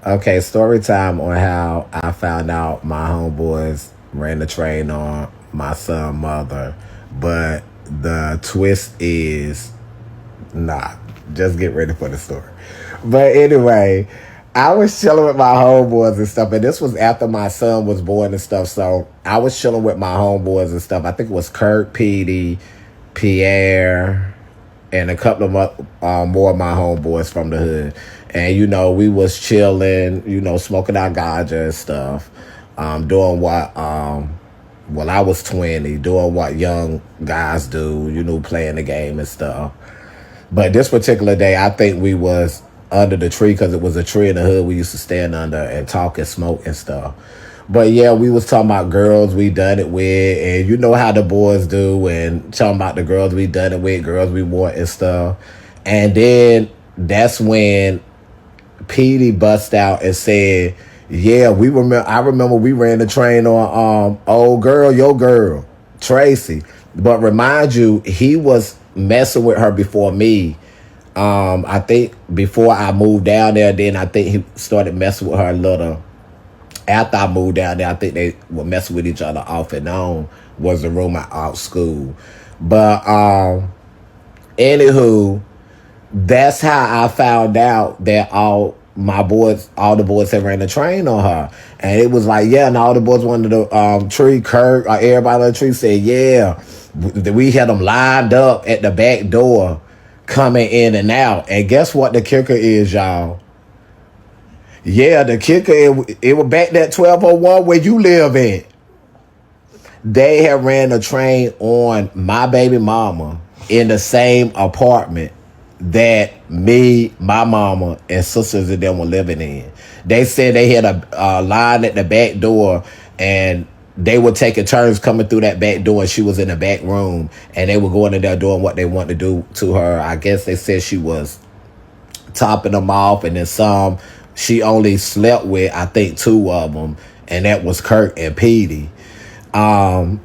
Okay, story time on how I found out my homeboys ran the train on my son mother. But the twist is nah. Just get ready for the story. But anyway, I was chilling with my homeboys and stuff, and this was after my son was born and stuff. So I was chilling with my homeboys and stuff. I think it was Kurt, Petey, Pierre, and a couple of more of my homeboys from the hood. And we was chilling, smoking our ganja and stuff, doing what well, I was 20, doing what young guys do, playing the game and stuff. But this particular day, I think we was under the tree because it was a tree in the hood we used to stand under and talk and smoke and stuff. But yeah, we was talking about girls we done it with, and you know how the boys do, and talking about the girls we done it with, girls we want and stuff. And then that's when Petey bust out and said, "Yeah, we remember. I remember we ran the train on old girl, your girl, Tracy. But remind you, he was messing with her before me. I think before I moved down there. Then I think he started messing with her a little. After I moved down there, I think they were messing with each other off and on. Was the room out school, but anywho, that's how I found out that all the boys had ran the train on her. And it was like, yeah, and all the boys wanted the tree, Kirk, everybody on the tree said, yeah. We had them lined up at the back door coming in and out. And guess what the kicker is, y'all? Yeah, the kicker, it was back that 1201 where you live at. They had ran a train on my baby mama in the same apartment that me, my mama, and sisters of them were living in. They said they had a line at the back door, and they were taking turns coming through that back door, and she was in the back room, and they were going in there doing what they wanted to do to her. I guess they said she was topping them off, and then some she only slept with, I think, two of them, and that was Kurt and Petey. Um,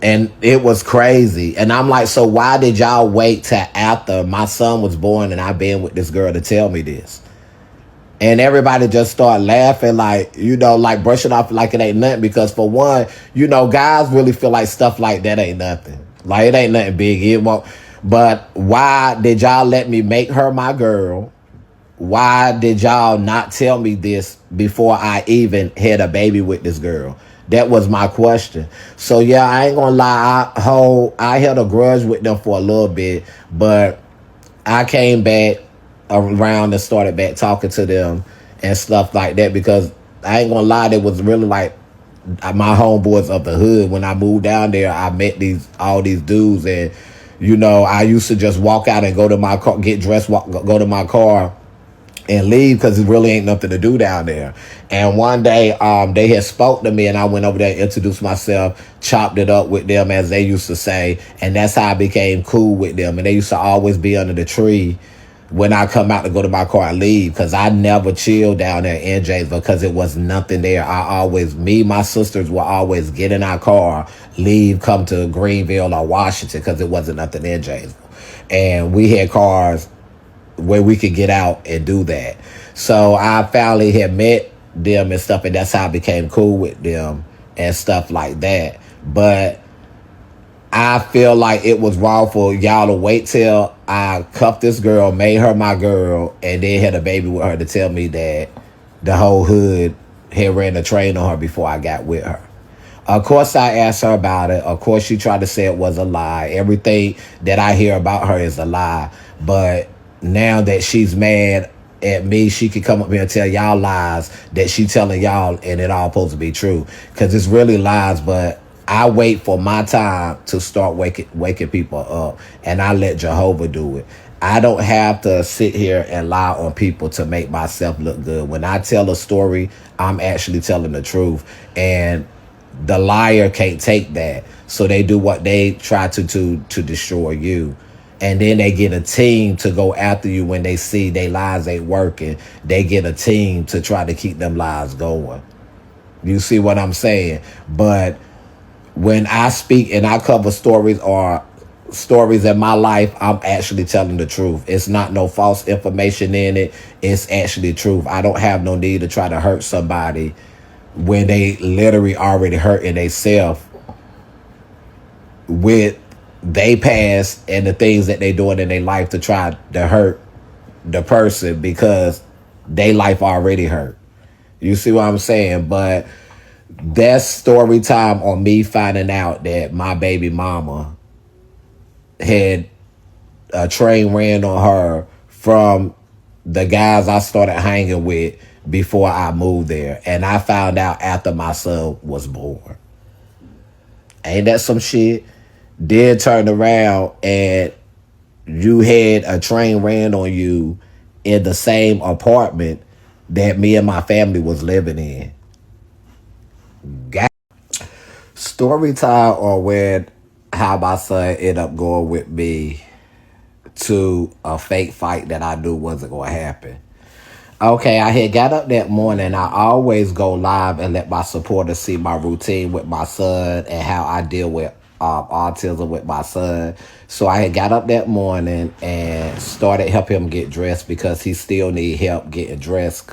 and it was crazy. And I'm like, so why did y'all wait till after my son was born and I've been with this girl to tell me this? And everybody just started laughing, like, like brushing off like it ain't nothing. Because for one, guys really feel like stuff like that ain't nothing. Like it ain't nothing big. It won't. But why did y'all let me make her my girl? Why did y'all not tell me this before I even had a baby with this girl? That was my question. So yeah, I ain't gonna lie. I had a grudge with them for a little bit, but I came back around and started back talking to them and stuff like that because I ain't gonna lie, it was really like my homeboys of the hood. When I moved down there, I met all these dudes, and I used to just walk out and go to my car, get dressed, go to my car and leave because it really ain't nothing to do down there. And one day, they had spoke to me, and I went over there and introduced myself, chopped it up with them, as they used to say, and that's how I became cool with them. And they used to always be under the tree when I come out to go to my car and leave, because I never chilled down there in James because it was nothing there. My sisters will always get in our car, leave, come to Greenville or Washington because it wasn't nothing in James. And we had cars where we could get out and do that. So I finally had met them and stuff, and that's how I became cool with them and stuff like that. But I feel like it was wrong for y'all to wait till I cuffed this girl, made her my girl, and then had a baby with her to tell me that the whole hood had ran a train on her before I got with her. Of course, I asked her about it. Of course, she tried to say it was a lie. Everything that I hear about her is a lie. But now that she's mad at me, she can come up here and tell y'all lies that she telling y'all, and it all supposed to be true. Because it's really lies, but I wait for my time to start waking people up, and I let Jehovah do it. I don't have to sit here and lie on people to make myself look good. When I tell a story, I'm actually telling the truth. And the liar can't take that. So they do what they try to destroy you. And then they get a team to go after you when they see their lies ain't working. They get a team to try to keep them lies going. You see what I'm saying? But when I speak and I cover stories or stories in my life, I'm actually telling the truth. It's not no false information in it. It's actually truth. I don't have no need to try to hurt somebody when they literally already hurting themselves with they past and the things that they doing in their life to try to hurt the person because they life already hurt. You see what I'm saying? But that's story time on me finding out that my baby mama had a train ran on her from the guys I started hanging with before I moved there. And I found out after my son was born. Ain't that some shit? Then turned around and you had a train ran on you in the same apartment that me and my family was living in. Got story time on when how my son ended up going with me to a fake fight that I knew wasn't going to happen. Okay, I had got up that morning. I always go live and let my supporters see my routine with my son and how I deal with autism with my son. So I had got up that morning and started helping him get dressed because he still need help getting dressed.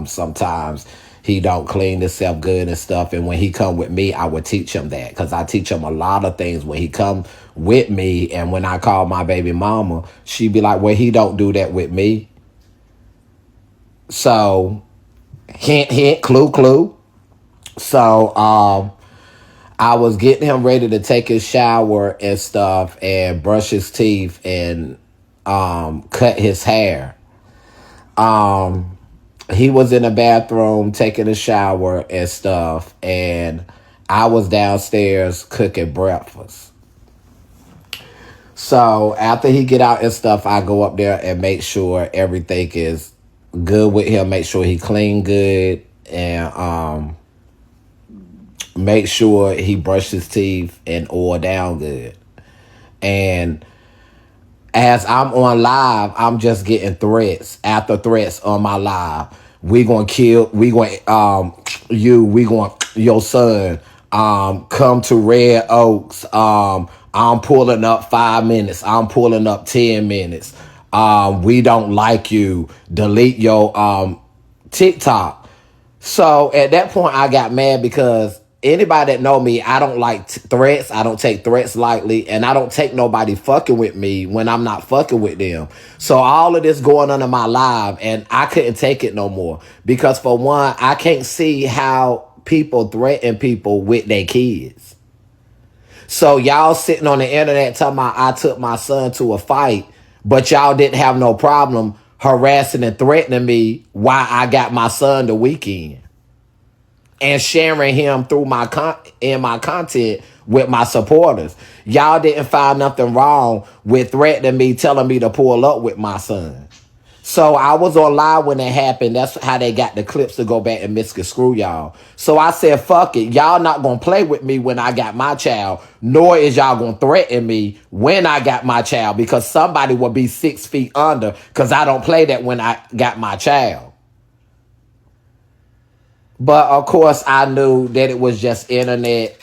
Sometimes he don't clean himself good and stuff. And when he come with me, I would teach him that because I teach him a lot of things when he come with me. And when I call my baby mama, she be like, well, he don't do that with me. So, hint, hint, clue, clue. So, I was getting him ready to take his shower and stuff and brush his teeth and cut his hair. He was in the bathroom taking a shower and stuff, and I was downstairs cooking breakfast. So after he get out and stuff, I go up there and make sure everything is good with him. Make sure he clean good and make sure he brushed his teeth and oil down good. And as I'm on live, I'm just getting threats after threats on my live. We gonna kill. We gonna you. We gonna your son. Come to Red Oaks. I'm pulling up 5 minutes. I'm pulling up 10 minutes. We don't like you. Delete your TikTok. So at that point, I got mad because anybody that know me, I don't like threats. I don't take threats lightly, and I don't take nobody fucking with me when I'm not fucking with them. So all of this going on in my live, and I couldn't take it no more because for one, I can't see how people threaten people with their kids. So y'all sitting on the internet talking about I took my son to a fight, but y'all didn't have no problem harassing and threatening me while I got my son the weekend and sharing him through my content with my supporters. Y'all didn't find nothing wrong with threatening me, telling me to pull up with my son. So I was on live when it happened. That's how they got the clips to go back and misconstrue y'all. So I said, fuck it. Y'all not going to play with me when I got my child, nor is y'all going to threaten me when I got my child because somebody will be 6 feet under because I don't play that when I got my child. But of course, I knew that it was just internet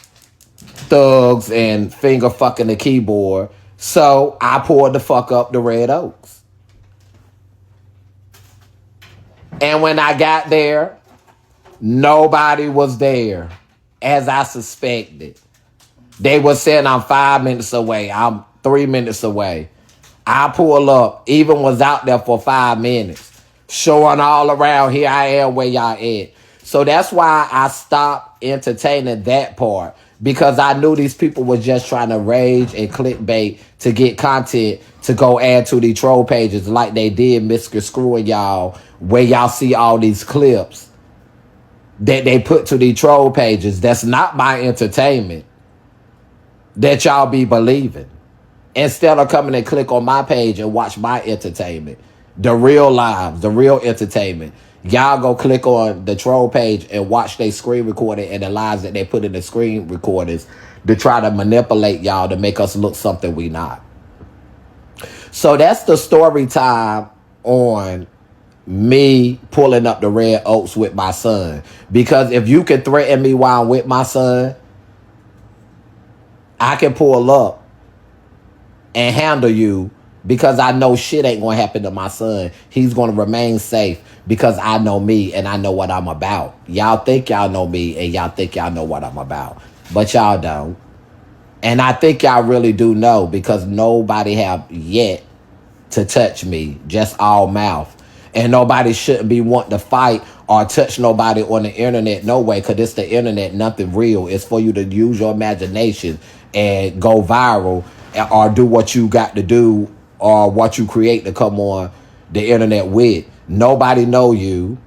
thugs and finger fucking the keyboard. So I pulled the fuck up the Red Oaks. And when I got there, nobody was there, as I suspected. They were saying I'm 5 minutes away. I'm 3 minutes away. I pull up, even was out there for 5 minutes, showing all around, here I am where y'all at. So that's why I stopped entertaining that part, because I knew these people were just trying to rage and clickbait to get content to go add to the troll pages like they did misconstruing y'all, where y'all see all these clips that they put to the troll pages. That's not my entertainment that y'all be believing. Instead of coming and click on my page and watch my entertainment, the real lives, the real entertainment, y'all go click on the troll page and watch their screen recording and the lies that they put in the screen recordings to try to manipulate y'all to make us look something we not. So that's the story time on me pulling up the Red Oaks with my son. Because if you can threaten me while I'm with my son, I can pull up and handle you because I know shit ain't gonna happen to my son. He's gonna remain safe because I know me and I know what I'm about. Y'all think y'all know me and y'all think y'all know what I'm about, but y'all don't. And I think y'all really do know because nobody have yet to touch me, just all mouth. And nobody shouldn't be wanting to fight or touch nobody on the internet, no way, because it's the internet, nothing real. It's for you to use your imagination and go viral or do what you got to do or what you create to come on the internet with. Nobody know you.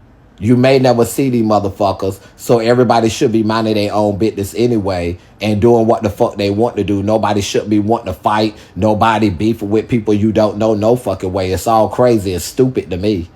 You may never see these motherfuckers, so everybody should be minding their own business anyway and doing what the fuck they want to do. Nobody should be wanting to fight. Nobody beefing with people you don't know no fucking way. It's all crazy and stupid to me.